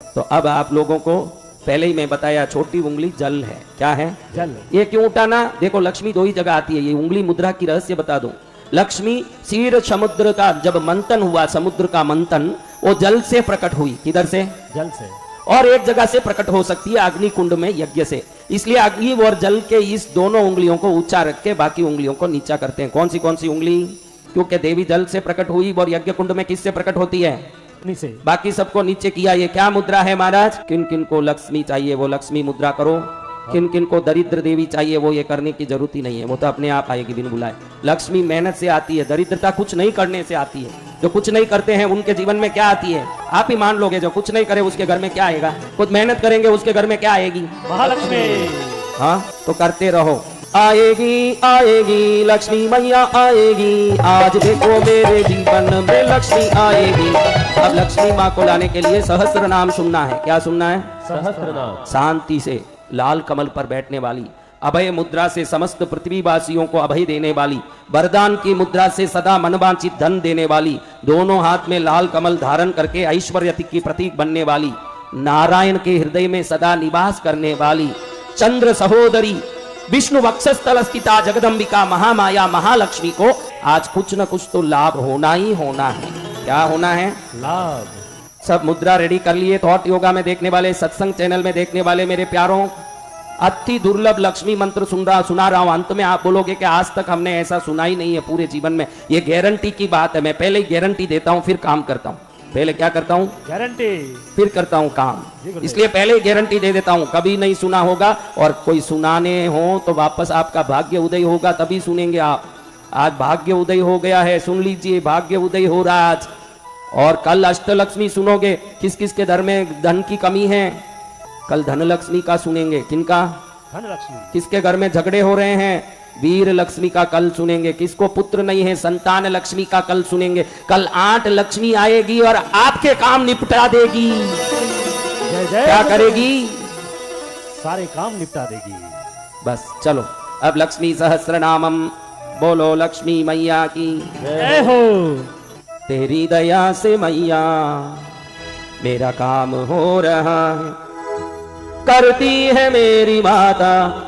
तो अब आप लोगों को पहले ही मैं बताया, छोटी उंगली जल है। क्या है? जल। ये क्यों उठाना? देखो लक्ष्मी दो ही जगह आती है। ये उंगली मुद्रा की रहस्य बता दूं। लक्ष्मी क्षीर समुद्र का जब मंथन हुआ, समुद्र का मंथन, वो जल से प्रकट हुई। किधर से? जल से। और एक जगह से प्रकट हो सकती है, अग्नि कुंड में, यज्ञ से। इसलिए अग्नि और जल के इस दोनों उंगलियों को ऊंचा रख के बाकी उंगलियों को नीचा करते हैं। कौन सी उंगली? क्योंकि देवी जल से प्रकट हुई और यज्ञ कुंड में किससे प्रकट होती है? से। बाकी सबको नीचे किया। ये क्या मुद्रा है महाराज? किन किन को लक्ष्मी चाहिए वो लक्ष्मी मुद्रा करो, किन किन को दरिद्र देवी चाहिए वो ये करने की जरूरत ही नहीं है, वो तो अपने आप आएगी बिन बुलाए। लक्ष्मी मेहनत से आती है, दरिद्रता कुछ नहीं करने से आती है। जो कुछ नहीं करते हैं उनके जीवन में क्या आती है? आप ही मान लोगे, जो कुछ नहीं करे उसके घर में क्या आएगा? खुद मेहनत करेंगे उसके घर में क्या आएगी? महालक्ष्मी। हाँ, तो करते रहो। आएगी आएगी लक्ष्मी मैया आएगी, आज देखो मेरे जीवन में लक्ष्मी आएगी। अब लक्ष्मी माँ को लाने के लिए सहस्त्र नाम सुनना है। क्या सुनना है? सहस्त्र नाम। शांति से, लाल कमल पर बैठने वाली, अभय मुद्रा से समस्त पृथ्वीवासियों को अभय देने वाली, वरदान की मुद्रा से सदा मनवांछित धन देने वाली, दोनों हाथ में लाल कमल धारण करके ऐश्वर्य की प्रतीक बनने वाली, नारायण के हृदय में सदा निवास करने वाली, चंद्र सहोदरी, विष्णु वक्षस्थल स्थिता जगदम्बिका महामाया महालक्ष्मी को आज कुछ न कुछ तो लाभ होना ही होना है। क्या होना है? लाभ। सब मुद्रा रेडी कर लिए। थॉट योगा में देखने वाले, सत्संग चैनल में देखने वाले मेरे प्यारों, अति दुर्लभ लक्ष्मी मंत्र सुना रहा हूं। अंत में आप बोलोगे कि आज तक हमने ऐसा सुना ही नहीं है पूरे जीवन में। ये गारंटी की बात है। मैं पहले ही गारंटी देता हूं फिर काम करता हूं। पहले क्या करता हूं? गारंटी, फिर करता हूं काम। इसलिए पहले ही गारंटी दे देता हूं। कभी नहीं सुना होगा और कोई सुनाने हो तो वापस आपका भाग्य उदय होगा, तभी सुनेंगे आप। आज भाग्य उदय हो गया है, सुन लीजिए, भाग्य उदय हो रहा आज। और कल अष्टलक्ष्मी सुनोगे। किस किस के घर में धन की कमी है? कल धनलक्ष्मी का सुनेंगे। किनका? धनलक्ष्मी। किसके घर में झगड़े हो रहे हैं? वीर लक्ष्मी का कल सुनेंगे। किसको पुत्र नहीं है? संतान लक्ष्मी का कल सुनेंगे। कल 8 लक्ष्मी आएगी और आपके काम निपटा देगी। जय जय। क्या करेगी? सारे काम निपटा देगी। बस चलो, अब लक्ष्मी सहस्त्र नामम बोलो। लक्ष्मी मैया की जय हो। तेरी दया से मैया मेरा काम हो रहा है, करती है मेरी माता,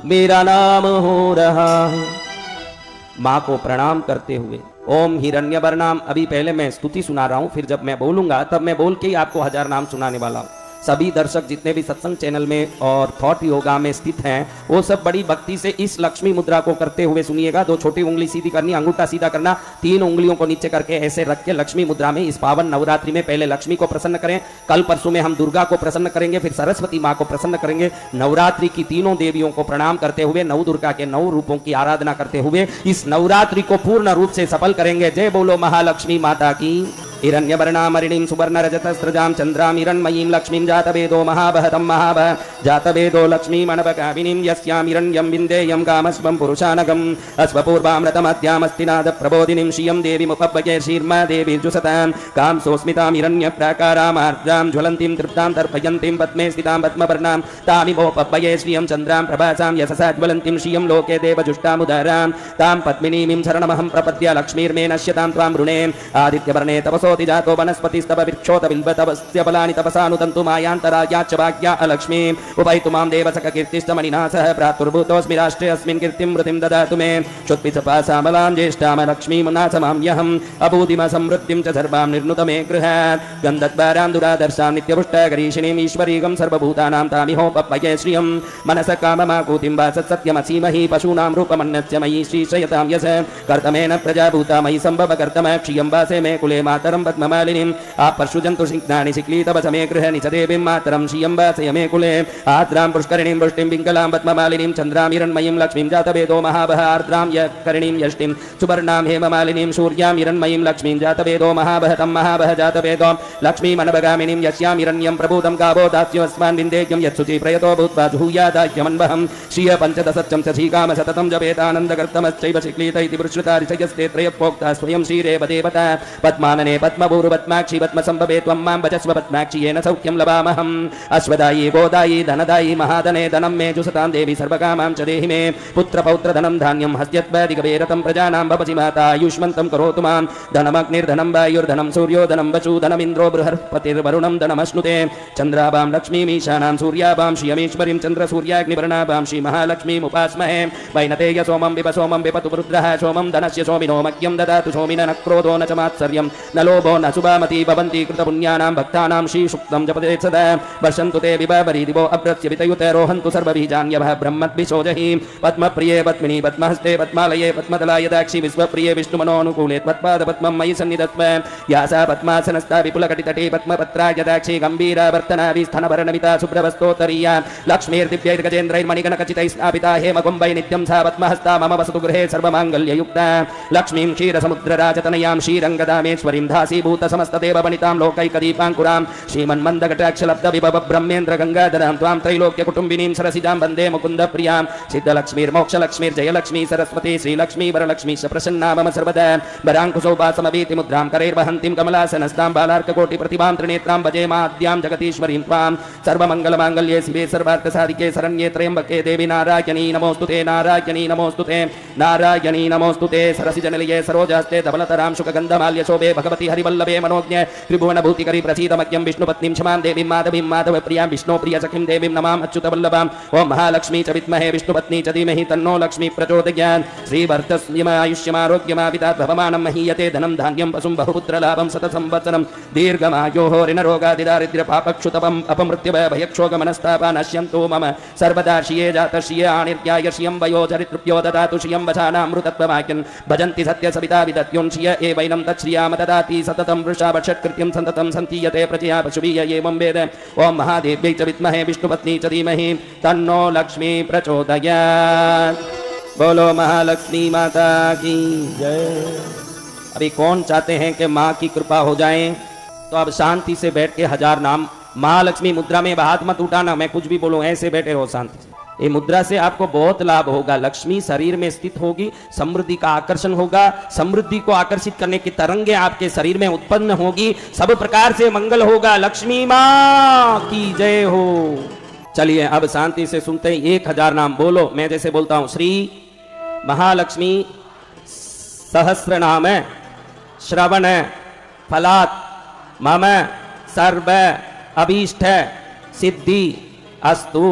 मेरा नाम हो रहा है। माँ को प्रणाम करते हुए ओम हिरण्यवर्णाम। अभी पहले मैं स्तुति सुना रहा हूं, फिर जब मैं बोलूंगा तब मैं बोल के ही आपको 1000 नाम सुनाने वाला हूं। सभी दर्शक जितने भी सत्संग चैनल में और थॉट योगा में स्थित हैं, वो सब बड़ी भक्ति से इस लक्ष्मी मुद्रा को करते हुए सुनिएगा। 2 छोटी उंगली सीधी करनी, अंगूठा सीधा करना, 3 उंगलियों को नीचे करके ऐसे रख के लक्ष्मी मुद्रा में इस पावन नवरात्रि में पहले लक्ष्मी को प्रसन्न करें। कल परसों में हम दुर्गा को प्रसन्न करेंगे, फिर सरस्वती माँ को प्रसन्न करेंगे। नवरात्रि की तीनों देवियों को प्रणाम करते हुए, नव दुर्गा के 9 रूपों की आराधना करते हुए इस नवरात्रि को पूर्ण रूप से सफल करेंगे। जय बोलो महालक्ष्मी माता की। हिरण्यवर्णामरिणीं सुवर्णरजतस्रजां चंद्रां हिरण्मयीं लक्ष्मीं जातवेदो महाभहतं महाभः जातवेदो लक्ष्मीमनपगामिनीं यस्यां हिरण्यं विन्देयं कामस्वं पुरुषानगम् अश्वपूर्वामृतमद्यामस्तिनाद प्रबोधिनीं श्रियं देवीमुपव्यये शीर्मा देवीर्जुसतां कां सोऽस्मितां हिरण्यप्राकारामार्द्रां ज्वलन्तीं तृप्तां तर्पयन्तीं पद्मे स्थितां पद्मवर्णां तामिमोपव्यये श्रियं चन्द्रां प्रभासां यशसा ज्वलन्तीं श्रियं लोके देवजुष्टामुदारां तां पद्मिनीं शरणमहं प्रपद्य लक्ष्मीर्मे नश्यतां त्वां वृणे आदित्यवर्णे तपसोति जातो वनस्पतिस्तव वृक्षोत बिल्वतपस्य फलानि तपसानुदन्तु मायान्तरायाच्च भाग्या अलक्ष्मी उपैतु मां देवसख कीर्तिष्टमणिना सह भ्रातुर्भूतोऽस्मि राष्ट्रे अस्मिन् कीर्तिं वृतिं ददातु मे क्षुत्पितपासामलां ज्येष्ठां लक्ष्मीं नासमाम्यहम् अभूतिम समृद्धिं च सर्वां निर्नुत मे गृहात् गन्धद्वारां दुरादर्शां नित्यपुष्टकरीषिणीम् ईश्वरीगं सर्वभूतानां तामिहोपव्यये श्रियं मनस काममाकूतिं वासत्सत्यमसीमहि पशूनां रूपमन्यस्य मयि श्रीशयतां यश कर्तमेन प्रजाभूता मयि सम्भव कर्तम क्षियं वासे मे कुले मातरं पद्ममालिनीं आपश्रुजन्तु सिग्नानि शिक्लीतवसमे गृहणि च देवीं मातरं श्रियं वासय मे कुले आर्द्रां पुष्करिणीं वृष्टिं पिङ्गलां पद्ममालिनीं चन्द्रां हिरण्मयीं लक्ष्मीं जातवेदो महाभः आर्द्रां यकरिणीं यष्टिं सुवर्णां हेममालिनीं सूर्यां हिरण्मयीं लक्ष्मीं जातवेदो महाभः तं महाभः जातवेदो लक्ष्मीमनवगामिनीं यस्यां हिरण्यं प्रभूतं गावो दास्यमस्मान् विन्देयं यत्सुचि प्रयतो भूत्वा जुहूयादाह्यमन्वहं श्रिय पञ्चदशच्चं च श्रीकाम सततं जपेतानन्दकर्तमश्चैव शिक्लीत इति पुरुषृता ऋषयस्ते त्रयप्रोक्ता स्वयं श्रीरेव देवता पद्मानने पद्मभूरुपद्माक्षि पद्मसंभवे त्वं मां भजस्व पद्माक्षि येन सौख्यं लभामहम् अश्वदायी गोदायी धनदायी महाधने धनं मे जुसतां देवी सर्वकामां च देहि मे पुत्रपौत्रधनं धान्यं हस्त्यद्वैदिकवेरतं प्रजानां भवसि माता आयुष्मन्तं करोतु मां धनमग्निर्धनं वायुर्धनं सूर्योधनं वचु धनमिन्द्रो बृहस्पतिर्वरुणं धनमश्नुते चन्द्राभां लक्ष्मीमीशानां सूर्याभां श्रियमीश्वरीं चन्द्रसूर्याग्निवर्णाभां श्रीमहालक्ष्मीमुपास्महे वैनतेय सोमं विपतु रुद्रः सोमं धनस्य सोमिनो मह्यं ददातु सोमिन न क्रोधो न च मात्सर्यं न लोभो न शुभामती भवन्ति कृतपुण्यानां भक्तानां श्रीसुक्तं जपते सदा वर्षन्तु ते विभावरी दिवो अभ्रस्य वितयुते रोहन्तु सर्वबीजान्यवः ब्रह्मद्भिषोजहि पद्मप्रिये पद्मिनी पद्महस्ते पद्मालये पद्मदलाय दाक्षि विश्वप्रिये विष्णुमनोनुकूले त्वत्पादपद्मं मयि सन्निधत्व या सा पद्मासनस्था विपुलकटितटे पद्मपत्राय दाक्षि गम्भीरावर्तनाभिस्थनभरणमिता शुभ्रवस्तोत्तरीया लक्ष्मीर्दिव्यैर्गजेन्द्रैर्मणिगणखचितैः स्थापिता हेमकुम्भै नित्यं सा पद्महस्ता मम वसतु गृहे सर्वमाङ्गल्ययुक्ता लक्ष्मीं क्षीरसमुद्रराजतनयां श्रीरङ्गदामेश्वरीं दासीभूतसमस्तदेववनितां लोकैकदीपाङ्कुरां श्रीमन्मन्दकटाक्षलब्धविभव ब्रह्मेन्द्रगङ्गाधरां त्वां त्रैलोक्यकुटुम्बिनीं सरसिजां वन्दे मुकुन्दप्रियां सिद्धलक्ष्मीर्मोक्षलक्ष्मीर्जयलक्ष्मी सरस्वती श्रीलक्ष्मी वरलक्ष्मी च प्रसन्ना मम सर्वदा वराङ्कुशोपासमवीतिमुद्रां करैर्वहन्तीं कमलासनस्तां बालार्ककोटिप्रतिभां त्रिनेत्रां भजे माद्यां जगदीश्वरीं त्वां सर्वमङ्गलमाङ्गल्ये शिवे सर्वार्थसाधिके शरण्ये त्र्यम्बके देवी नारायणी नमोऽस्तुते नारायणी नमोऽस्तुते नारायणी नमोऽस्तुते सरसिजनिलये सरोजास्ते धवलतरां शुकगन्धमाल्य शोभे भगवती हरिवल्लभे मनोज्ञ त्रिभुवनभूतिकरी प्रसीदमह्यं विष्णुपत्नीं क्षमां देवीं माधवीं माधवप्रियां विष्णुप्रियसखीं देवीं नमाम् अच्युतवल्लभाम् ॐ महालक्ष्मी च विद्महे विष्णुपत्नी च धीमहि तन्नो लक्ष्मी प्रचोदयात् श्रीवर्धस्यमायुष्यमारोग्यमापितात् भवमानं महीयते धनं धान्यं पशुं बहुपुत्रलाभं शतसंवत्सरं दीर्घमायोः ऋणरोगादिदारिद्र्यपापक्षुतपम् अपमृत्युभयक्षोगमनस्तापा नश्यन्तु मम सर्वदा श्रिये जातश्रिये आनिर्याय श्रियं वयो चरितृभ्यो ददातु श्रियं वचानामृतत्वमाख्यन् भजन्ति सत्यसविता विदत्युन् श्रिय एवैनं तच्छ्रियाम ददाति सततं वृषा वक्षत्कृत्यं सन्ततं सन्तीयते प्रजया पशुभिय एवं वेद ॐ महादेव्यै च विद्महे विष्णुपत्नी च धीमहि तन्नो लक्ष्मी प्रचोदयात् बोलो महालक्ष्मी माता की जय। अभी कौन चाहते हैं कि माँ की कृपा हो जाए तो अब शांति से बैठ के 1000 नाम महालक्ष्मी मुद्रा में हाथ मत उठाना, मैं कुछ भी बोलूं ऐसे बैठे रहो शांति से। ये मुद्रा से आपको बहुत लाभ होगा, लक्ष्मी शरीर में स्थित होगी, समृद्धि का आकर्षण होगा, समृद्धि को आकर्षित करने की तरंगे आपके शरीर में उत्पन्न होगी, सब प्रकार से मंगल होगा। लक्ष्मी माँ की जय हो। चलिए अब शांति से सुनते हैं 1000 नाम बोलो, मैं जैसे बोलता हूं श्री महालक्ष्मी सहस्र नाम श्रवण फलात् मम सर्व अभीष्ट सिद्धि अस्तु।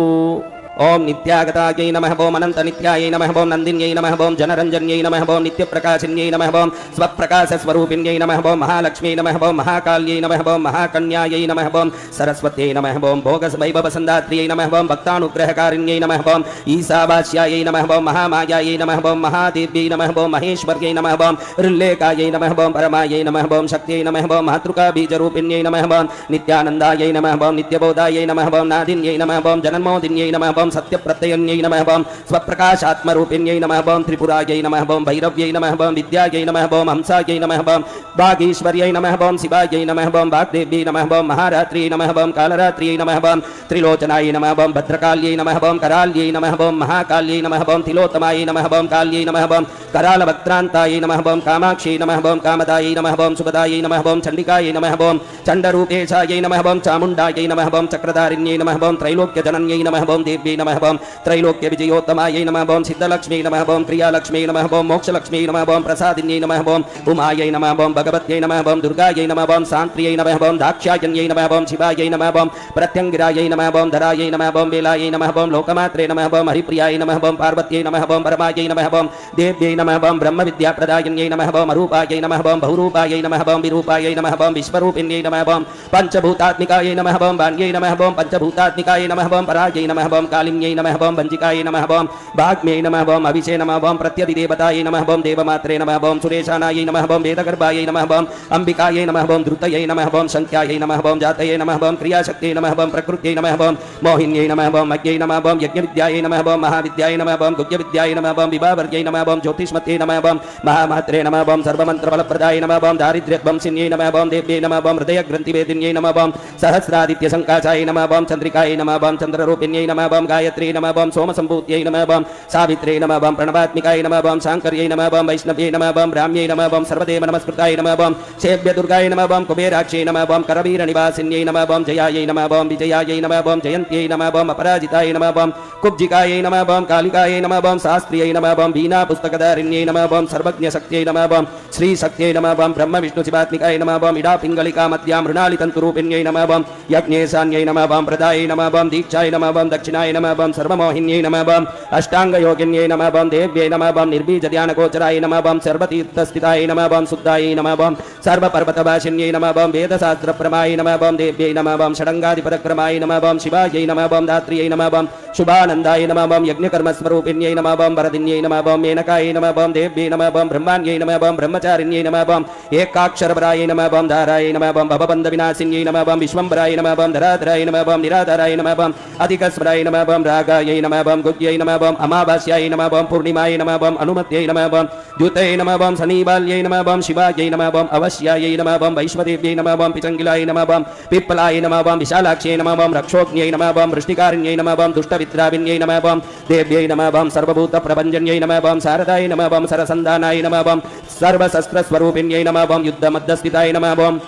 ओम नित्यागतायै नमः ओम अनंत नित्यायै नमः ओम नंदिन्यै नमः ओम जनरंजन्यै नमः ओम नित्यप्रकाशिन्यै नमः ओम स्वप्रकाश स्वरूपिण्यै नमः ओम महालक्ष्मी नमः ओम महाकाल्यै नमः ओम महाकन्यायै नमः ओम सरस्वत्यै नमः ओम भोगवैभवसंदात्र्यै नमः ओम भक्तानुग्रहकारिण्यै नमः ओम ईशावास्यायै नमः ओम महामायायै नमः ओम महादेव्यै नमः ओम महेश्वर्यै नमः ओम ऋल्लेखायै नमः ओम परमायै नमः ओम शक्त्यै नमः ओम मातृकाबीजरूपिण्यै नमः ओम नित्यानन्दायै नमः ओम नित्यबोधायै नमः ओम नादिन्यै नमः ओम जन्मोदिन्यै नमः ओम सत्यप्रत्ययन्यै नमः ओम स्वप्रकाशात्मरूपिण्यै नमः ओम त्रिपुरायै नमः ओम भैरव्यै नमः ओम विद्यायै नमः ओम हंसायै नमः ओम वागीश्वर्यै नमः ओम शिवायै नमः ओम वाग्देव्यै नमः ओम महारात्र्यै नमः ओम कालरात्र्यै नमः ओम त्रिलोचनायै नमः ओम भद्रकाल्यै नमः ओम कराल्यै नमः ओम महाकाल्यै नमः ओम तिलोत्तमायै नमः ओम काल्यै नमः ओम करालवक्त्रान्तायै नमः ओम कामाक्ष्यै नमः ओम कामदायै नमः ओम सुभदायै नमः ओम चण्डिकायै नमः ओम चण्डरूपेशायै नमः ओम चामुण्डायै नमः ओम चक्रधारिण्यै नमः ओम त्रैलोक्यजनन्यै नमः ओम देव्यै नमः ओम त्रैलोक्य विजयोत्तमायै नमः ओम सिद्धलक्ष्मी नमः ओम प्रियालक्ष्मी नमः ओम मोक्षलक्ष्मी नमः ओम प्रसादिन्यै नमः ओम उमायै नमः ओम भगवत्यै नमः ओम दुर्गायै नमः ओम शान्त्र्यै नमः ओम दाक्षायण्यै नमः ओम शिवायै नमः ओम प्रत्यङ्गिरायै नमः ओम धरायै नमः ओम वेलायै नमः ओम लोकमात्रे नमः ओम हरिप्रियायै नमः ओम पार्वत्यै नमः ओम परमायै नमः ओम देव्यै नमः ओम ब्रह्मविद्याप्रदायिन्यै नमः ओम अरूपायै नमः ओम बहुरूपायै नमः ओम विरूपायै नमः ओम विश्वरूपिण्यै नमः ओम पंचभूतात्मिकायै नमः ओम वाण्यै नमः ओम पंचभूतात्मिकायै नमः ओम परायै नमः ओम कालिन्यै नमः ओम वंजिकायै नमः ओम भाग्म्यै नमः ओम अभिषे नमः ओम प्रत्यधिदेवतायै नमः ओम देवमात्रे नमः ओम सुरेशानायै नमः ओम वेदगर्भायै नमः ओम अंबिकायै नमः ओम धृतयै नमः ओम संख्यायै नमः ओम जातयै नमः ओम क्रियाशक्त्यै नमः ओम प्रकृत्यै नमः ओम मोहिन्यै नमः ओम अज्ञै नमः ओम यज्ञविद्यायै नमः ओम महाविद्यायै नमः ओम गुह्यविद्यायै नमः ओम विभावर्यै नमः ओम ज्योतिष्मत्यै नमः ओम महामात्रे नमः ओम सर्वमन्त्रफलप्रदायै नमः ओम दारिद्र्यध्वंसिन्यै नमः ओम देव्यै नमः ओम हृदयग्रन्थिवेदिन्यै नमः ओम सहस्रादित्यसङ्काशायै नमः ओम चन्द्रिकायै नमः ओम चन्द्ररूपिण्यै नमः ओम गायत्री नमः बम सोम संभूत्यै नमः बम सावित्रे नमः बम प्रणवात्मिकाय नमः बम शांकर्यै नमः बम वैष्णव्यै नमः बम ब्राह्म्यै नमः बम सर्वदेव नमस्कृताय नमः बम सेव्य दुर्गाय नमः बम कुबेराक्षै नमः बम करवीर निवासिन्यै नमः बम जयायै नमः बम विजयायै नमः बम जयन्त्यै नमः बम अपराजिताय नमः बम कुब्जिकायै नमः बम कालिकायै नमः बम शास्त्रियै नमः बम वीणा पुस्तकधारिण्यै नमः बम सर्वज्ञ शक्त्यै नमः बम श्री शक्त्यै नमः बम ब्रह्म विष्णु शिवात्मिकाय नमः बम इडा पिंगलिका मध्या मृणालि तंतुरूपिण्यै नमः बम यज्ञेशान्यै नमः बम प्रदायै नमः बम दीक्षाय नमः बम दक्षिणाय नमः बम सर्वमोहिन्यै नमः बम अष्टांग योगिन्यै नमः बम देव्यै नमः बम निर्बीज ध्यान गोचराय नमः बम सर्वतीर्थस्थिताय नमः बम शुद्धाय नमः बम सर्वपर्वतवासिन्यै नमः बम वेदशास्त्र प्रमाय नमः बम देव्यै नमः बम षडंगादिपरक्रमाय नमः बम शिवायै नमः बम दात्र्यै नमः बम शुभानंदाय नमः बम यज्ञकर्मस्वरूपिण्यै नमः बम वरदिन्यै नमः बम मेनकायै नमः बम देव्यै नमः बम ब्रह्माण्यै नमः बम ब्रह्मचारिण्यै नमः बम एकाक्षरपराय नमः बम धाराय नमः बम भवबन्ध विनाशिन्यै नमः बम विश्वम्भराय नमः बम धराधराय नमः बम निराधराय नमः बम अधिकस्वराय नमः बम रागायै नमः बम गुह्यै नमः बम अमावास्याय नमः बम पूर्णिमाय नमः बम अनुमत्यै नमः बम द्युतये नमः बम शनिबाल्यै नमः बम शिवायै नमः बम अवश्यायै नमः बम वैश्वदेव्यै नमः बम पिचंगिलाय नमः बम पिप्पलाय नमः बम विशालाक्ष्यै नमः बम रक्षोग्न्यै नमः बम वृष्टिकारिण्यै नमः बम दुष्टवित्राविन्यै नमः बम देव्यै नमः बम सर्वभूत प्रभञ्जन्यै नमः बम शारदाय नमः बम सरसन्धानाय नमः बम सर्वशस्त्रस्वरूपिण्यै नमः बम युद्धमध्यस्थिताय नमः बम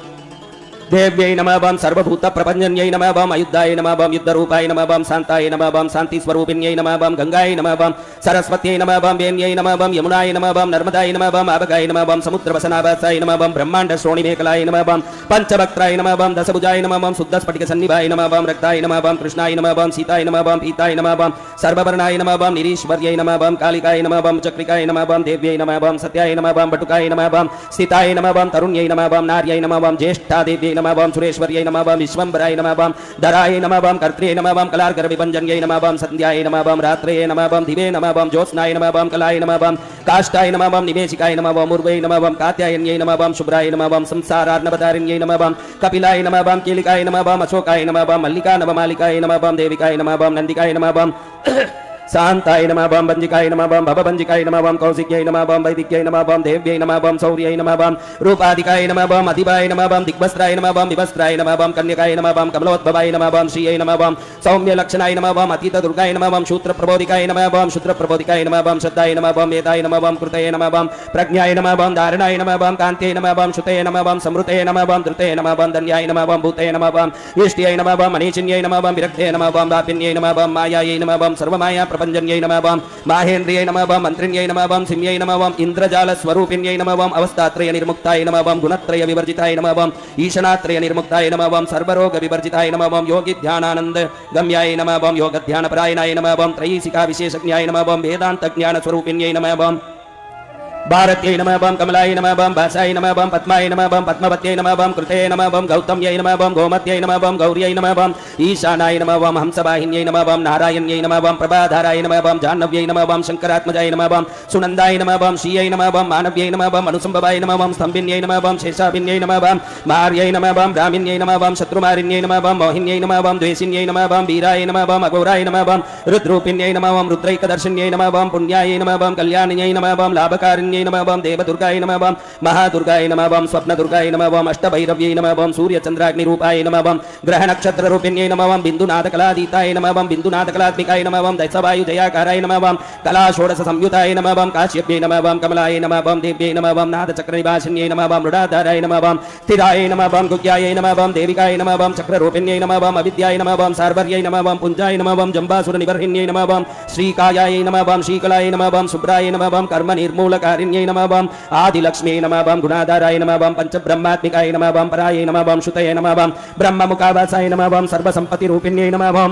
देव्यै नमः बम सर्वभूत प्रपंचन्यै नमः बम अयुद्धाय नमः बम युद्धरूपाय नमः बम शांताय नमः बम शांति स्वरूपिण्यै नमः बम गंगाय नमः बम सरस्वत्यै नमः बम वेण्यै नमः बम यमुनाय नमः बम नर्मदाय नमः बम आवगाय नमः बम समुद्रवसनावासाय नमः बम ब्रह्मांड श्रोणिमेखलाय नमः बम पंचवक्त्राय नमः बम दशभुजाय नमः बम शुद्धस्फटिक सन्निभाय नमः बम रक्ताय नमः बम कृष्णाय नमः बम सीताय नमः बम पीताय नमः बम सर्ववर्णाय नमः बम निरीश्वर्यै नमः बम कालिकाय नमः बम चक्रिकाय नमः बम देव्यै नमः बम सत्याय नमः बम बटुकाय नमः बम स्थिताय नमः बम तरुण्यै नमः बम नार्यै नमः बम ज्येष्ठा देव्यै नमः बम सुरेश्वर्यै नमः बम विश्वम्भराय नमः बम धराय नमः बम कर्त्रे नमः बम कलार्गर विभञ्जन्यै नमः बम संध्याय नमः बम रात्रये नमः बम दिवे नमः बम ज्योत्स्नाय नमः बम कलाय नमः बम काष्ठाय नमः बम निवेशिकाय नमः बम उर्वै नमः बम कात्यायन्यै नमः बम शुभ्राय नमः बम संसारार्णवतारिण्यै नमः बम कपिलाय नमः बम कीलिकाय नमः बम अशोकाय नमः बम मल्लिका नवमालिकाय नमः बम देविकाय नमः बम नंदिकाय नमः बम शांताय नमः बम वंजिकाय नमः बम भवभंजिकाय नमः बम कौशिक्यै नमः बम वैदिक्यै नमः बम देव्यै नमः बम शौर्यै नमः बम रूपाधिकाय नमः बम अधिवाय नमः बम दिग्वस्त्राय नमः बम विवस्त्राय नमः बम कन्यकाय नमः बम कमलोद्भवाय नमः बम श्रियै नमः बम सौम्य लक्षणाय नमः बम अतीत दुर्गाय नमः बम शूद्र प्रबोधिकाय नमः बम शूद्र प्रबोधिकाय नमः बम श्रद्धाय नमः बम वेदाय नमः बम कृतये नमः बम प्रज्ञाय नमः बम धारणाय नमः बम कान्ते नमः बम श्रुतये नमः बम समृतये नमः बम धृतये नमः बम धन्याय नमः बम भूतये नमः बम इष्ट्यै नमः बम अनीचिन्यै नमः बम विरक्ते नमः बम वापिन्यै नमः बम मायायै नमः बम सर्वमाया प्रपञ्चन्यै नमः बम माहेन्द्रियै नमः बम मंत्रिण्यै नमः बम सिंह्यै नमः बम इंद्रजाल स्वरूपिण्यै नमः बम अवस्थात्रय निर्मुक्ताय नमः बम गुणत्रय विवर्जिताय नमः बम ईशनात्रय निर्मुक्ताय नमः बम सर्वरोग विवर्जिताय नमः बम योगी ध्यानानंद गम्याय नमः बम योग ध्यान परायणाय नमः बम त्रयीसिका विशेषज्ञाय नमः बम वेदांत ज्ञान स्वरूपिण्यै नमः बम भारत्यै नमः बम कमलाय नमः बम भासाय नमः बम पद्माय नमः बम पद्मवत्यै नमः बम कृते नमः बम गौतम्यै नमः बम गोमत्यै नमः बम गौर्यै नमः बम ईशानाय नमः बम हंसवाहिन्यै नमः बम नारायण्यै नमः बम प्रभाधाराय नमः बम जाह्नव्यै नमः बम शंकरात्मजाय नमः बम सुनन्दाय नमः बम श्रियै नमः बम मानव्यै नमः बम अनुसंभवाय नमः बम स्तंभिन्यै नमः बम शेषाभिन्यै नमः बम मार्यै नमः बम ब्राह्मिन्यै नमः बम शत्रुमारिण्यै नमः बम मोहिन्यै नमः बम द्वेषिन्यै नमः बम वीराय नमः बम अघोराय नमः बम रुद्रूपिण्यै नमः बम रुद्रैकदर्शिन्यै नमः बम पुण्याय नमः बम कल्याणिन्यै नमः बम लाभकारिण्यै नमः बम देवदुर्गाय नमः बम महादुर्गाय नमः बम स्वप्नदुर्गाय नमः बम अष्टभैरव्यै नमः बम सूर्यचन्द्राग्निरूपाय नमः बम ग्रहनक्षत्ररूपिण्यै नमः बम बिन्दुनाथकलातीताय नमः बम बिन्दुनाथकलात्मिकाय नमः बम दैसवायुजयाकाराय नमः बम कलाषोडश संयुताय नमः बम काश्यप्यै नमः बम कमलाय नमः बम देव्यै नमः बम नादचक्रनिवासिन्यै नमः बम मृडाधाराय नमः बम स्थिराय नमः बम गुह्याय नमः बम देविकाय नमः बम चक्ररूपिण्यै नमः बम अविद्याय नमः बम सार्वर्यै नमः बम पुञ्जाय नमः बम जम्बासुरनिवर्हिण्यै नमः बम श्रीकायाय नमः बम श्रीकलाय नमः बम शुभ्राय नमः बम कर्मनिर्मूलकारिण्यै नमः बम आदिलक्ष्मी नमः बम गुणाधाराय नमः बम पंचब्रह्मात्मिकाय नमः बम पराय नमः बम श्रुतये नमः बम ब्रह्ममुखावासाय नमः बम सर्वसंपत्तिरूपिण्यै नमः बम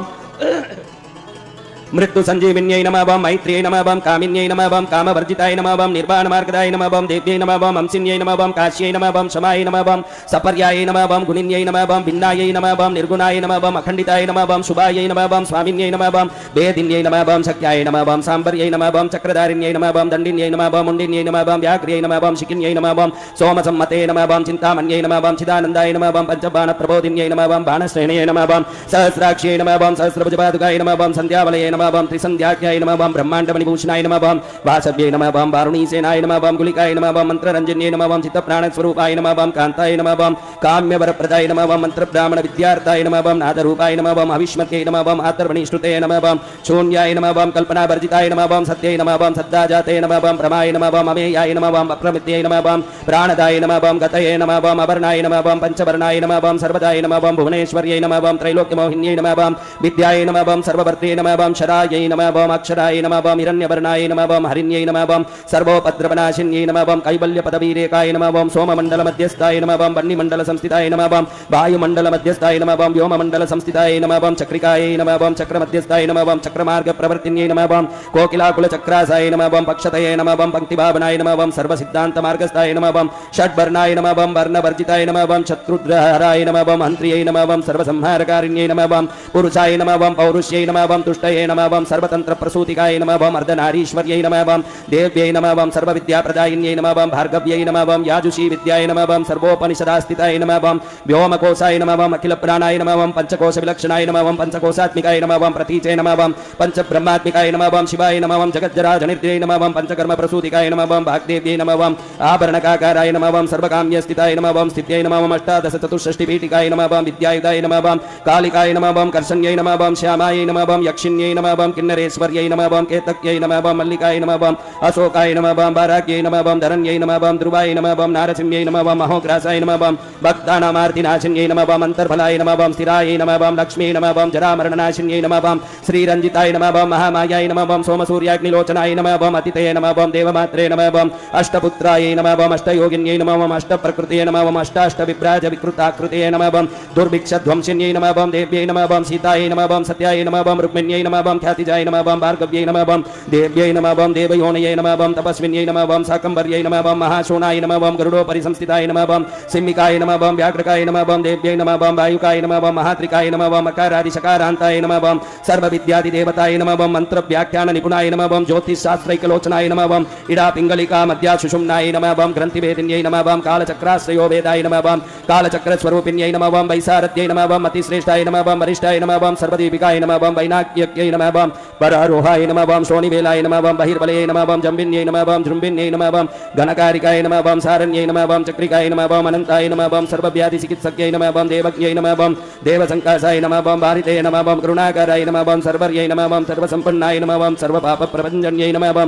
मृत्यु संजीविन्यै नमः बम मैत्र्यै नमः बम कामिन्यै नमः बम कामवर्जिताय नमः बम निर्वाणमार्गदाय नमः बम देव्यै नमः बम हंसिन्यै नमः बम काश्यै नमः बम शमाय नमः बम सपर्याय नमः बम गुणिन्यै नमः बम भिन्नायै नमः बम निर्गुणाय नमः बम अखण्डिताय नमः बम शुभायै नमः बम स्वामिन्यै नमः बम वेदिन्यै नमः बम शक्याय नमः बम सांबर्यै नमः बम चक्रधारिण्यै नमः बम दण्डिन्यै नमः बम मुण्डिन्यै नमः बम व्याघ्र्यै नमः बम शिखिन्यै नमः बम सोमसम्मते नमः बम चिन्तामण्यै नमः बम चिदानन्दाय नमः बम पंचबाणप्रबोधिन्यै नमः बम बाणश्रेणये नमः बम सहस्राक्ष्यै नमः बम सहस्रभुजपादुकाय नमः बम सन्ध्यावलये नमः नमः त्रिसंध्याख्याय नमः ब्रह्मांडमणिभूषणाय नमः वासव्यै नमः वारुणीसेनाय नमः गुलिकाय नमः मंत्ररंजन्ये नमः चित्तप्राणस्वरूपाय नमः कांताय नमः काम्यवरप्रदाय नमः मंत्रब्राह्मण विद्यार्थाय नमः नादरूपाय नमः अविष्मत्यै नमः आतर्वणीष्टुते नमः शून्याय नमः कल्पनावर्जिताय नमः सत्यै नमः सद्दाजाते नमः प्रमाय नमः अमेयाय नमः अप्रमित्यै नमः प्राणदाय नमः गतये नमः अवर्णाय नमः पंचवर्णाय नमः सर्वदाय नमः भुवनेश्वर्यै नमः त्रैलोक्यमोहिन्यै नमः विद्याय नमः सर्ववर्त्यै नमः शरायै नमः अक्षराय नमः हिरण्यवर्णाय नमः हरिण्यै नमः सर्वोपद्रवनाशिन्यै नमः कैवल्यपदवीरेकाय नमः सोममण्डलमध्यस्थाय नमः वह्निमण्डलसंस्थिताय नमः वायुमण्डलमध्यस्थाय नमः व्योममण्डलसंस्थिताय नमः चक्रिकायै नमः चक्रमध्यस्थाय नमः चक्रमार्गप्रवर्तिन्यै नमः कोकिलाकुलचक्रासाय नमः पक्षतये नमः पंक्तिभावनाय नमः सर्वसिद्धान्तमार्गस्थाय नमः षड्वर्णाय नमः वर्णवर्जिताय नमः शत्रुद्रहराय नमः हन्त्र्यै नमः सर्वसंहारकारिण्यै नमः पुरुषाय नमः पौरुष्यै नमः तुष्टये नमः सर्वतन्त्रप्रसूतिकाय नमः अर्धनारीश्वर्यै नमः देव्यै नमः सर्वविद्याप्रदायिन्यै नमः भार्गव्यै नमः याजुषी विद्याय नमः सर्वोपनिषदास्थिताय नमः व्योमकोशाय नमः अखिलप्राणाय नमः पंचकोशविलक्षणाय नमः पंचकोशात्मिकाय नमः प्रतीचे नमः पंचब्रह्मात्मिकाय नमः शिवाय नमः जगज्जराजनिर्द्रै नमः पंचकर्मप्रसूतिकाय नमः वाग्देव्यै नमः आभरणकाकाराय नमः सर्वकाम्यस्थिताय नमः स्थित्यै नमः अष्टादशचतुष्षष्टिपीठिकाय नमः विद्यायुधाय नमः कालिकाय नमः कर्षण्यै नमः श्यामाय नमः यक्षिण्यै नमः किन्नरेश्वर्यै नमः केतक्यै नमः मल्लिकाय नमः अशोकाय नमः बाराक्यै नमः धरण्यै नमः ध्रुवाय नमः नारसिंह्यै नमः महोग्रासाय नमः भक्तानामार्तिनाशिन्यै नमः अन्तर्फलाय नमः स्थिराय नमः लक्ष्मी नमः जरामरणनाशिन्यै नमः श्रीरञ्जिताय नमः महामायाय नमः सोमसूर्याग्निलोचनाय नमः अतिथये नमः देवमात्रे नमः अष्टपुत्राय नमः अष्टयोगिन्यै नमः अष्टप्रकृतये नमः अष्टाष्टविभ्राज विकृताकृतये नमः दुर्भिक्षध्वंसिन्यै नमः देव्यै नमः सीताय नमः सत्याय नमः रुक्मिण्यै नमः ख्यातिजाय नमः भार्गव्यै नमः देव्यै नमः देवयोनये नमः तपस्विन्यै नमः शाकम्भर्यै नमः महाशोणाय नमः गरुडोपरि संस्थिताय नमः सिंहिकाय नमः व्याघ्रकाय नमः देव्यै नमः वायुकाय नमः महात्रिकाय नमः मकारादिशकारान्ताय नमः सर्वविद्यादिदेवताय नमः मंत्रव्याख्यान निपुणाय नमः ज्योतिषशास्त्रैकलोचनाय नमः इडा पिंगलिका मध्या सुषुम्नाय नमः ग्रन्थिवेदिन्यै नमः कालचक्राश्रयो वेदाय नमः कालचक्रस्वरूपिण्यै नमः वैसारथ्यै नमः अतिश्रेष्ठाय नमः वरिष्ठाय नमः सर्वदीपिकाय नमः वैनाक्यै नमः परारोहाय नमः शोणिवेलाय नमः बहिर्बलये नमः जम्बिन्यै नमः जृम्बिन्यै नमः घनकारिकाय नमः सारण्यै नमः चक्रिकाय नमः अनन्ताय नमः सर्वव्याधिचिकित्सक्यै नमः देवज्ञै नमः देवसङ्कासाय नमः वारिते नमः करुणाकराय नमः सर्वर्यै नमः सर्वसम्पन्नाय नमः सर्वपापप्रभञ्जन्यै नमः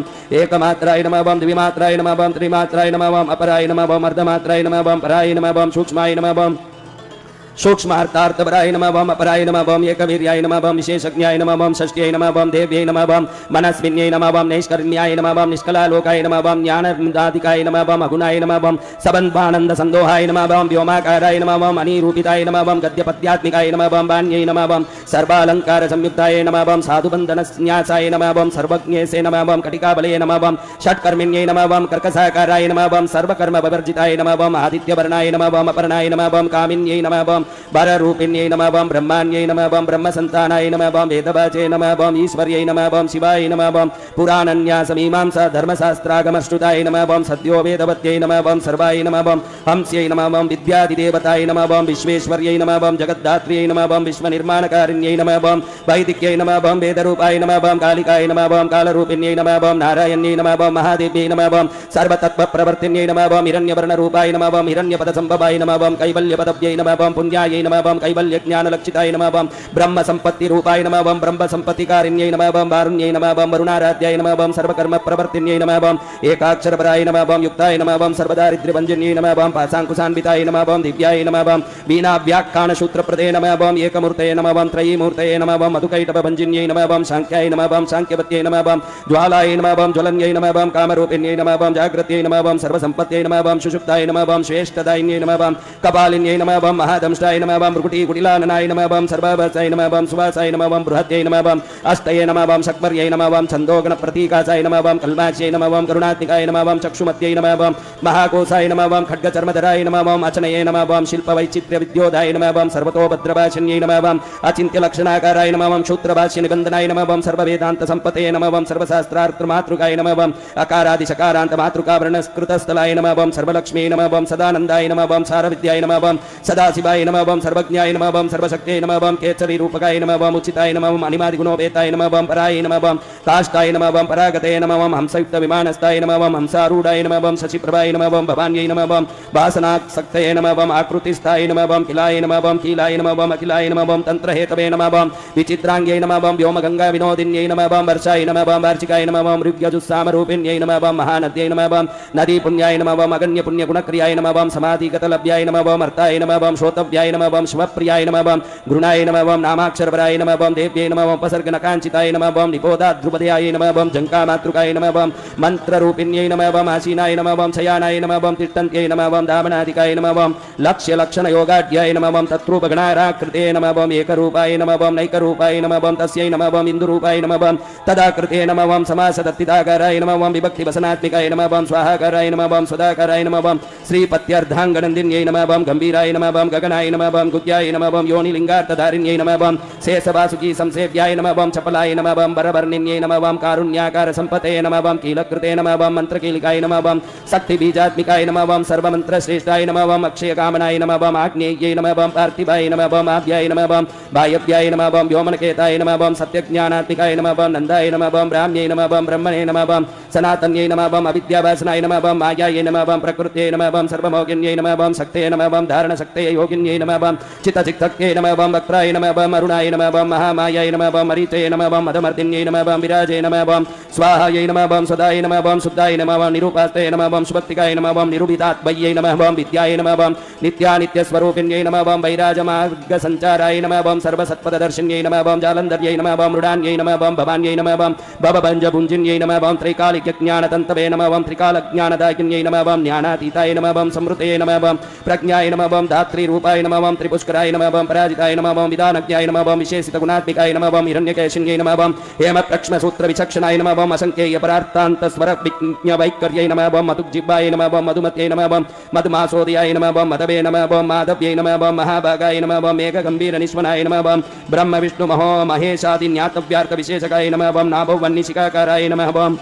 एकमात्राय नमः द्विमात्राय नमः त्रिमात्राय नमः अपराय नमः अर्धमात्राय नमः पराय नमः सूक्ष्माय नमः सूक्ष्मार्थार्थपराय नमः अपराय नमः एकवीर्याय नमः विशेषज्ञाय नमः षष्ट्यै नमः देव्यै नमः मनस्विन्यै नमः नैष्कर्ण्याय नमः निष्कलालोकाय नमः ज्ञानदादिकाय नमः अगुणाय नमः सबन्धानन्द संदोहाय नमः व्योमाकाराय नमः अनिरूपिताय नमः गद्यपद्यात्मिकाय नमः वाण्यै नमः सर्वालंकार संयुक्ताय नमः साधुबन्धनन्यासाय नमः सर्वज्ञेसे नमः कटिकाबले नमः षट्कर्मिण्यै नमः कर्कसाकाराय नमः सर्वकर्म विवर्जिताय नमः आदित्यवर्णाय नमः अपर्णाय नमः कामिन्यै नमः वररूपिण्यै नमः ब्रह्माण्यै नमः ब्रह्मसन्तानाय नमः वेदवाचे नमः ईश्वर्यै नमः शिवाय नमः पुराणन्यासमीमांसा धर्मशास्त्रागमश्रुताय नमः सद्यो वेदवत्यै नमः सर्वाय नमः हंस्यै नमः विद्यादिदेवताय नमः विश्वेश्वर्यै नमः जगद्धात्र्यै नमः विश्वनिर्माणकारिण्यै नमः वैदिक्यै नमः वेदरूपाय नमः कालिकाय नमः कालरूपिण्यै नमः नारायण्यै नमः महादेव्यै नमः सर्वतत्त्वप्रवर्तिन्यै नमः हिरण्यवर्णरूपाय नमः हिरण्यपदसम्भवाय नमः कैवल्यपदव्यै नमः पुण्यायै नमः कैवल्यज्ञानलक्षिताय नमः ब्रह्मसम्पत्तिरूपाय नमः ब्रह्मसम्पत्तिकारिण्यै नमः वारुण्यै नमः वरुणाराध्याय नमः सर्वकर्मप्रवर्तिन्यै नमः एकाक्षरपराय नमः युक्ताय नमः सर्वदारिद्र्यभञ्जन्यै नमः पाशाङ्कुशान्विताय नमः दिव्याय नमः वीणाव्याख्यानसूत्रप्रदे नमः एकमूर्तये नमः त्रयीमूर्तये नमः मधुकैटभञ्जिन्यै नमः शाङ्ख्याय नमः शाङ्ख्यवत्यै नमः ज्वालाय नमः ज्वलन्यै नमः कामरूपिण्यै नमः जाग्रत्यै नमः सर्वसम्पत्यै नमः सुषुप्ताय नमः श्रेष्ठदायिन्यै नमः कपालिन्यै नमः महादंष्टाय नमः मृकुटीकुटिलाननाय नमः सर्वासाय नमः सुवासाय नमः बृहत्यै नमः अष्टये नमः शक्वर्यै नमः छन्दोगणप्रतीकासाय नमः कल्माच्यै नमः करुणात्मिकाय नमः चक्षुमत्यै नमः महाकोशाय नमः खड्गचर्मधराय नमः अचनये नमः शिल्पवैचित्र्यविद्योदाय नमः सर्वतोभद्रभाषिन्यै नमः अचिन्त्यलक्षणाकाराय नमः क्षूत्रभाष्यनिबन्धनाय नमः सर्ववेदान्तसम्पतये नमः सर्वशास्त्रार्थमातृकाय नमः अकारादिशकारान्तमातृकावर्णस्कृतस्थलाय नमः सर्वलक्ष्मी नमः सदानन्दाय नमः सारविद्याय नमः सदाशिवाय नमः नमः ओम सर्वज्ञाय नमः ओम सर्वशक्त्यै नमः ओम केसरी रूपकाय नमः ओम उचिताय नमः ओम अनिमादि गुणोपेताय नमः ओम पराय नमः ओम काष्ठाय नमः ओम परागते नमः ओम हंसयुक्त विमानस्थाय नमः ओम हंसारूढाय नमः ओम शशिप्रभाय नमः ओम भवान्यै नमः ओम वासनासक्तये नमः ओम आकृतिस्थाय नमः ओम किलाय नमः ओम कीलाय नमः ओम अखिलाय नमः ओम तंत्रहेतवे नमः ओम विचित्रांग्यै नमः ओम व्योमगंगा विनोदिन्यै नमः ओम वर्षाय नमः ओम वार्षिकाय नमः ओम ऋग्यजुस्सामरूपिण्यै नमः ओम महानद्यै नमः ओम नदी पुण्याय नमः ओम अगण्य पुण्य गुणक्रियाय नमः ओम समाधिगतलभ्याय नमः ओम अर्थाय नमः ओम श्रोतव्याय नमः ओम शिवप्रियाय नमः ओम घृणाय नमः ओम नामाक्षरपराय नमः ओम देव्यै नमः ओम उपसर्गनकाञ्चिताय नमः ओम निपोदाध्रुपदयाय नमः ओम जङ्कामातृकाय नमः ओम मन्त्ररूपिण्यै नमः ओम आसीनाय नमः ओम शयानाय नमः ओम तिष्ठन्त्यै नमः ओम दामनादिकाय नमः ओम लक्ष्यलक्षणयोगाढ्याय नमः ओम तत्रूपगणाराकृते नमः ओम एकरूपाय नमः ओम नैकरूपाय नमः ओम तस्यै नमः ओम इन्दुरूपाय नमः ओम तदाकृते नमः ओम समासदत्तिदाकाराय नमः ओम विभक्तिवसनात्मिकाय नमः ओम स्वाहाकाराय नमः ओम सदाकाराय नमः ओम श्रीपत्यर्धाङ्गनन्दिन्यै नमः ओम गम्भीराय नमः ओम गगनाय नमः ओम गुह्याय नमः ओम योनिलिङ्गार्थधारिण्यै नमः ओम शेषवासुकी संसेव्याय नमः ओम चपलाय नमः ओम वरवर्णिन्यै नमः ओम कारुण्याकार संपते नमः ओम कीलकृते नमः ओम मन्त्रकीलिकाय नमः ओम शक्तिबीजात्मिकाय नमः ओम सर्वमन्त्रश्रेष्ठाय नमः ओम अक्षयकामनाय नमः ओम आग्नेयै नमः ओम पार्थिवाय नमः ओम आभ्याय नमः ओम वायव्याय नमः ओम व्योमनकेताय नमः ओम सत्यज्ञानात्मिकाय नमः ओम नन्दाय नमः ओम ब्राह्म्यै नमः ओम ब्रह्मणे नमः ओम सनातन्यै नमः ओम अविद्यावासनाय नमः ओम मायायै नमः ओम प्रकृत्यै नमः ओम सर्वमोगिन्यै नमः ओम शक्तये नमः ओम धारणशक्तये योगिन्यै नमः ओम चित्तचित्तक्त्यै नमः ओम वक्त्राय नमः ओम अरुणाय नमः ओम महामायाय नमः ओम मरीचये नमः ओम मदमर्दिन्यै नमः ओम विराजये नमः ओम स्वाहायै नमः ओम सदाय नमः ओम शुद्धाय नमः ओम निरूपास्तये नमः ओम शुभक्तिकाय नमः ओम निरूपितात्मयै नमः ओम विद्याय नमः ओम नित्यानित्यस्वरूपिण्यै नमः ओम वैराजमार्गसञ्चाराय नमः ओम सर्वसत्पददर्शिन्यै नमः ओम जालन्धर्यै नमः ओम मृडान्यै नमः ओम भवान्यै नमः ओम भवभञ्जभुञ्जिन्यै नमः ओम त्रैकालिकज्ञानतन्तवे नमः ओम त्रिकालज्ञानदायिन्यै नमः ओम ज्ञानातीताय नमः ओम समृतये नमः ओम प्रज्ञाय नमः ओम धात्रीरूपाय नमः ओम त्रिपुष्कराय नमः ओम पराजिताय नमः ओम विधानज्ञाय नमः ओम विशेषितगुणात्मिकाय नमः ओम हिरण्यकेशिन्यै नमः ओम हेमप्रक्ष्मसूत्रविचक्षणाय नमः ओम असङ्ख्येयपरार्तान्तस्वरविज्ञवैकर्यै नमः ओम मधुजिह्वाय नमः ओम मधुमत्यै नमः ओम मधुमासोदयाय नमः ओम मधवे नमः ओम माधव्यै नमः ओम महाभागाय नमः ओम मेघगम्भीरनिष्वनाय नमः ओम ब्रह्म विष्णु महो महेशादिज्ञातव्यार्कविशेषकाय नमः ओम नाभो वह्निशिखाकाराय नमः ओम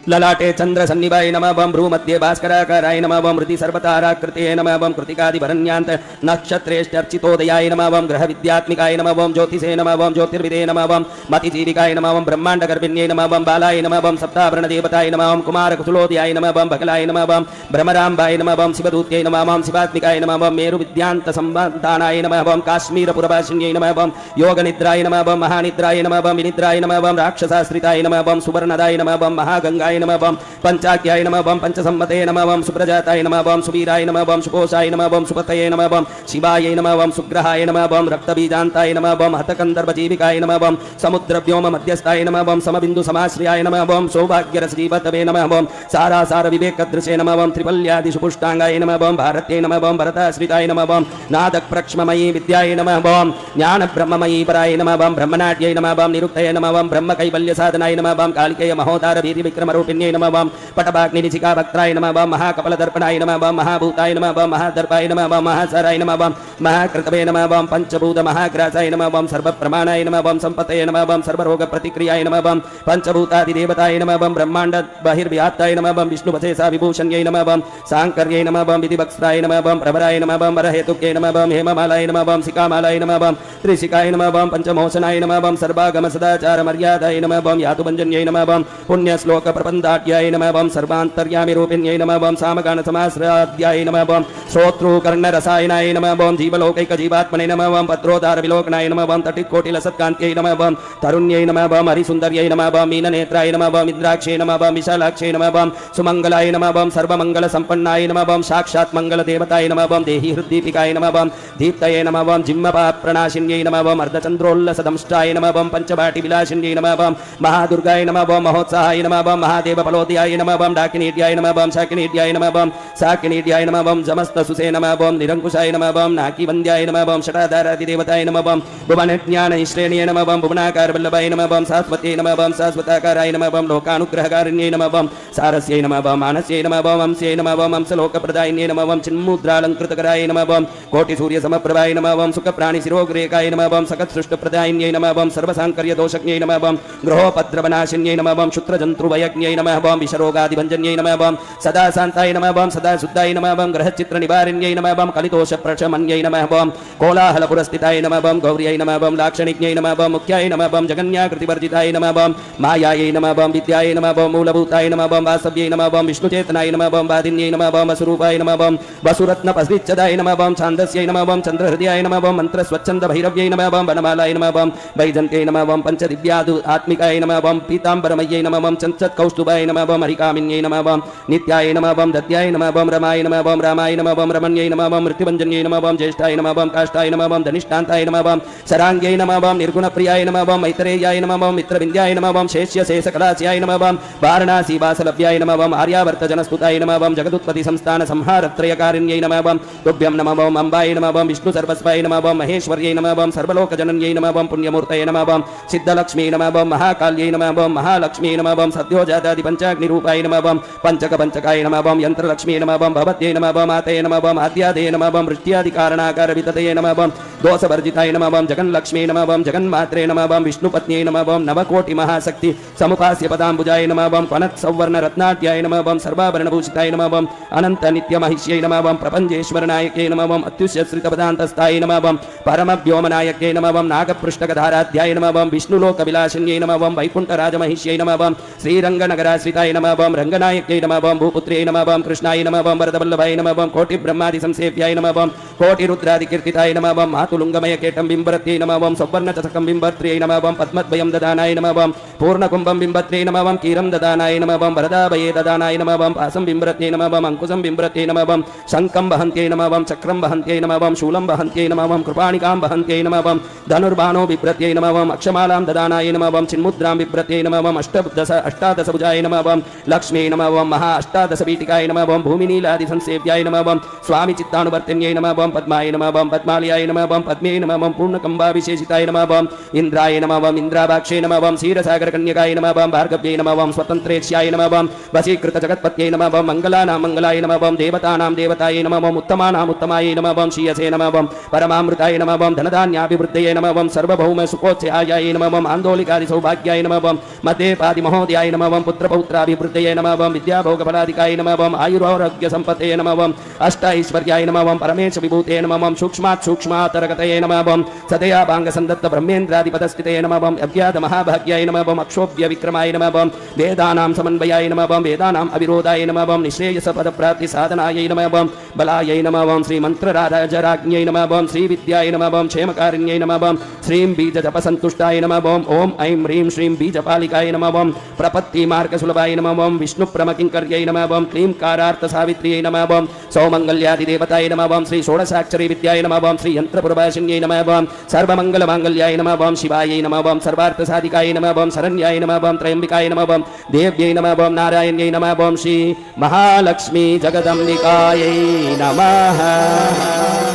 ललाटे चंद्र सन्निभाय नमः ओम भ्रूमध्ये भास्कराकाराय नमः ओम हृदि सर्वताराकृते नमः ओम कृतिकादिभरण्यान्त नक्षत्रेष्टर्चितोदयाय नमः ओम ग्रह विद्यात्मिकाय नमः ओम ज्योतिषे नमः ओम ज्योतिर्विदे नमः ओम मतिजीविकाय नमः ओम ब्रह्माण्डगर्भिण्यै नमः ओम बालाय नमः ओम सप्ताभरणदेवताय नमः ओम कुमारकुशलोदयाय नमः ओम बकलाय नमः ओम भ्रमराम्बाय नमः ओम शिवदूत्यै नमः ओम शिवात्मिकाय नमः ओम मेरुविद्यान्तसंबन्धानाय नमः ओम काश्मीरपुरवासिन्यै नमः ओम योगनिद्राय नमः ओम महानिद्राय नमः ओम विनिद्राय नमः ओम राक्षसाश्रिताय नमः ओम सुवर्णदाय नमः ओम महागंगाय नमः ओम पंचाख्याय नमः ओम पंचसम्मते नमः ओम सुप्रजाताय नमः ओम सुवीराय नमः ओम सुपोषाय नमः ओम सुपतये नमः ओम शिवाय नमः ओम सुग्रहाय नमः ओम रक्तबीजान्ताय नमः ओम हतकन्दर्भजीविकाय नमः ओम समुद्रव्योम मध्यस्थाय नमः ओम समबिन्दु समाश्रयाय नमः ओम सौभाग्यरसजीवतवे नमः ओम सारासार विवेकदृशे नमः ओम त्रिपल्यादिसुपुष्टांगाय नमः ओम भारत्यै नमः ओम भरताश्रिताय नमः ओम नादप्रक्ष्ममयी विद्याय नमः ओम ज्ञानब्रह्ममयी पराय नमः ओम ब्रह्मनाट्यै नमः ओम निरुक्तये नमः ओम ब्रह्मकैवल्यसाधनाय नमः ओम कालिकेय महोदार वीर्यविक्रम रूपिण्यै नमः ओम पटभाग्निनिशिखा वक्त्राय नमः ओम महाकपलदर्पणाय नमः ओम महाभूताय नमः ओम महादर्पाय नमः ओम महासाराय नमः ओम महाकृतवे नमः ओम पंचभूत महाग्रासाय नमः ओम सर्वप्रमाणाय नमः ओम संपतये नमः ओम सर्वरोगप्रतिक्रियाय नमः ओम पंचभूतादिदेवताय नमः ओम ब्रह्माण्ड बहिर्व्याप्ताय नमः ओम विष्णुवशेषा विभूषण्यै नमः ओम सांकर्यै नमः ओम विधिवक्त्राय नमः ओम प्रभराय नमः ओम वरहेतुक्यै नमः ओम हेममालाय नमः ओम शिखामालाय नमः ओम त्रिशिखाय नमः ओम पंचमोचनाय नमः ओम सर्वागम सदाचार मर्यादाय नमः ओम यातुभञ्जन्यै नमः ओम पुण्यश्लोक प्रबन्धाढ्याय नमः ओम सर्वान्तर्यामि रूपिण्यै नमः ओम सामगान समाश्रयाध्याय नमः ओम श्रोत्रकर्णरसायनाय नमः ओम जीवलोकैकजीवात्मने नमः ओम पत्रोदार विलोकनाय नमः ओम तटिकोटिलसत्कान्त्यै नमः ओम तरुण्यै नमः ओम हरिसुन्दर्यै नमः ओम मीननेत्राय नमः ओम इन्द्राक्षै नमः ओम विशालाक्षै नमः ओम सुमङ्गलाय नमः ओम सर्वमङ्गलसम्पन्नाय नमः ओम साक्षात् मङ्गलदेवताय नमः ओम देहि हृद्दीपिकाय नमः ओम दीप्तये नमः ओम जिह्मपाप्रणाशिन्यै नमः ओम अर्धचन्द्रोल्लसदंष्टाय नमः ओम पंचवाटिविलासिन्यै नमः ओम महादुर्गाय नमः ओम महोत्साहाय नमः ओम महादेवफलोदयाय नमः ओम डाकिनीड्याय नमः ओम शाकिनीड्याय नमः ओम साकिनीड्याय नमः ओम समस्तसुसे नमः ओम निरङ्कुशाय नमः ओम नाकीवन्द्याय नमः ओम षडाधारादिदेवताय नमः ओम भुवनज्ञानैश्रेण्ये नमः ओम भुवनाकारवल्लभाय नमः ओम शाश्वत्यै नमः ओम शाश्वताकाराय नमः ओम लोकानुग्रहकारिण्यै नमः ओम सारस्यै नमः ओम मानस्यै नमः ओम हंस्यै नमः ओम हंसलोकप्रदायिन्यै नमः ओम चिन्मुद्रालङ्कृतकराय नमः ओम कोटिसूर्यसमप्रभाय नमः ओम सुखप्राणिशिरोग्रेकाय नमः ओम सकत्सृष्टप्रदायिन्यै नमः ओम सर्वसाङ्कर्यदोषज्ञै नमः ओम ग्रहोपद्रवनाशिन्यै नमः ओम क्षुत्रजन्तुवयज्ञै नमः ओम विषरोगादिभञ्जन्यै नमः ओम सदा शान्ताय नमः ओम सदा शुद्धाय नमः ओम ग्रहचित्र निवारिण्यै नमः ओम कलितोष प्रशमन्यै नमः ओम कोलाहल पुरस्थिताय नमः ओम गौर्यै नमः ओम लाक्षणिज्ञै नमः ओम मुख्याय नमः ओम जगन्याकृतिवर्जिताय नमः ओम मायायै नमः ओम विद्याय नमः ओम मूलभूताय नमः ओम वासव्यै नमः ओम विष्णुचेतनाय नमः ओम वादिन्यै नमः ओम वसुरूपाय नमः ओम वसुरत्नपस्विच्छदाय नमः ओम छान्दस्यै नमः ओम चन्द्रहृदयाय नमः ओम मन्त्रस्वच्छन्द भैरव्यै नमः ओम वनमालाय नमः ओम वैजन्त्यै नमः ओम पंचदिव्यादु आत्मिकाय नमः ओम पीताम्बरमय्यै नमः ओम चञ्चत्कौस्तुभाय नमः ओम हरिकामिन्यै नमः ओम नित्याय नमः ओम दद्याय नमः ओम रमाय नमः ओम रामाय नमः ओम रमण्यै नमः ओम मृत्युभञ्जन्यै नमः ओम ज्येष्ठाय नमः ओम काष्ठाय नमः ओम धनिष्ठान्ताय नमः ओम शराङ्ग्यै नमः ओम निर्गुणप्रियाय नमः ओम मैत्रेयाय नमः ओम मित्रविन्द्याय नमः ओम शेष्यशेषकलास्याय नमः ओम वाराणसी वासलभ्याय नमः ओम आर्यावर्तजनस्तुताय नमः ओम जगदुत्पत्ति संस्थान संहारत्रयकारिण्यै नमः ओम तुभ्यं नमः ओम अम्बाय नमः ओम विष्णु सर्वस्वाय नमः ओम महेश्वर्यै नमः ओम सर्वलोकजनन्यै नमः ओम पुण्यमूर्तये नमः ओम सिद्धलक्ष्मी नमः ओम महाकाल्यै नमः ओम महालक्ष्मी नमः ओम सद्योजातादि पंचाग्निरूपाय नमः ओम पंचकपञ्चकाय नमः ओम यन्त्रलक्ष्मी नमः ओम भवत्यै नमः ओम आतये नमः ओम आद्यादये नमः ओम वृष्ट्यादिकारणाकारविततये नमः ओम दोषवर्जिताय नमः ओम जगन्लक्ष्मी नमः ओम जगन्मात्रे नमः ओम विष्णुपत्न्यै नमः ओम नवकोटिमहाशक्ति समुपास्य पदाम्बुजाय नमः ओम पनत्सौवर्णरत्नाट्याय नमः ओम सर्वाभरणभूषिताय नमः ओम अनन्तनित्यमहिष्यै नमः ओम प्रपञ्चेश्वरनायके नमः ओम अत्युष्यश्रितपदान्तस्थाय नमः ओम परमव्योमनायके नमः ओम नागपृष्ठगधाराध्याय नमः ओम विष्णुलोकविलासिन्यै नमः ओम वैकुण्ठराजमहिष्यै नमः ओम श्रीरङ्गनगराश्रिताय नमः ओम रङ्गनायक्यै नमः ओम भूपुत्र्यै नमः ओम कृष्णाय नमः ओम वरदवल्लभाय नमः ओम कोटिब्रह्मादिसंसेव्याय नमः ओम कोटिरुद्रादिकीर्तिताय नमः ओम मातुलुङ्गमयकेटं बिम्बरत्यै नमः ओम सौवर्णचषकं बिम्बर्त्यै नमः ओम पद्मद्वयं ददानाय नमः ओम पूर्णकुम्भं बिम्बत्यै नमः ओम कीरं ददानाय नमः ओम वरदाभये ददानाय नमः ओम पासं बिम्बरत्यै नमः ओम अंकुशं बिम्बरत्यै नमः ओम शङ्खं वहन्त्यै नमः ओम चक्रं वहन्त्यै नमः ओम शूलं वहन्त्यै नमः ओम कृपाणिकां वहन्त्यै नमः ओम धनुर्बाणो बिभ्रत्यै नमः ओम अक्षमालां ददानाय नमः ओम चिन्मुद्रां बिभ्रत्यै नमः ओम अष्टादशभुजाय नमः ओम लक्ष्मी नमः ओम महा अष्टादशपीठिकाय नमः ओम भूमिनीलादिसंसेव्याय नमः ओम स्वामी चित्तानुवर्तिन्यै नमः ओम पद्माय नमः ओम पद्मालयाय नमः ओम पद्मे नमः ओम पूर्णकम्बाविशेषिताय नमः ओम इन्द्राय नमः ओम इन्द्राभाक्षे नमः ओम क्षीरसागरकन्यकाय नमः ओम भार्गव्यै नमः ओम स्वतन्त्रेक्ष्याय नमः ओम वशीकृतजगत्पत्यै नमः ओम मङ्गलानां मङ्गलाय नमः ओम देवतानां देवताय नमः ओम उत्तमानां उत्तमाय नमः ओम श्रीयसे नमः ओम परमामृताय नमः ओम धनधान्याभिवृद्धये नमः ओम सर्वभौम सुखोत्स्याय नमः ओम आन्दोलिकादि सौभाग्याय नमः ओम मतेपादिमहोदयाय नमः ओम पुत्रपौत्राभिवृद्धये नमः ओम विद्याभोगफलादिकाय नमः ओम आयुरारोग्यसम्पत्तये नमः ओम अष्टैश्वर्याय नमः ओम परमेश विभूते नमः ओम सूक्ष्मात् सूक्ष्मातरगतये नमः ओम सदया भाङ्गसन्दत्त ब्रह्मेन्द्रादिपदस्थितये नमः ओम अव्याद महाभाग्याय नमः ओम अक्षोभ्य विक्रमाय नमः ओम वेदानां समन्वयाय नमः ओम वेदानां अविरोधाय नमः ओम निःश्रेयसपदप्राप्ति साधनायै नमः ओम बलायै नमः ओम श्रीमन्त्रराजराज्ञै नमः ओम श्रीविद्याय नमः ओम क्षेमकारिण्यै नमः ओम श्रीं बीजजपसन्तुष्टाय नमः ओम ओम ऐं ह्रीं श्रीं बीजपालिकाय नमः ओम प्रपत्तिमार्गसुलभाय नमः ओम विष्णुप्रमकिङ्कर्यै नमः ओम क्लीं कारार्थसावित्र्यै नमः ओम सौमङ्गल्यादिदेवताय नमः ओम श्री षोडशाक्षरी विद्याय नमः ओम श्री यन्त्रपुरभाषिन्यै नमः ओम सर्वमङ्गलमाङ्गल्याय नमः ओम शिवायै नमः ओम सर्वार्थसाधिकाय नमः ओम शरण्याय नमः ओम त्रयम्बिकाय नमः ओम देव्यै नमः ओम नारायण्यै नमः ओम श्री महालक्ष्मी जगदम्बिकायै नमः।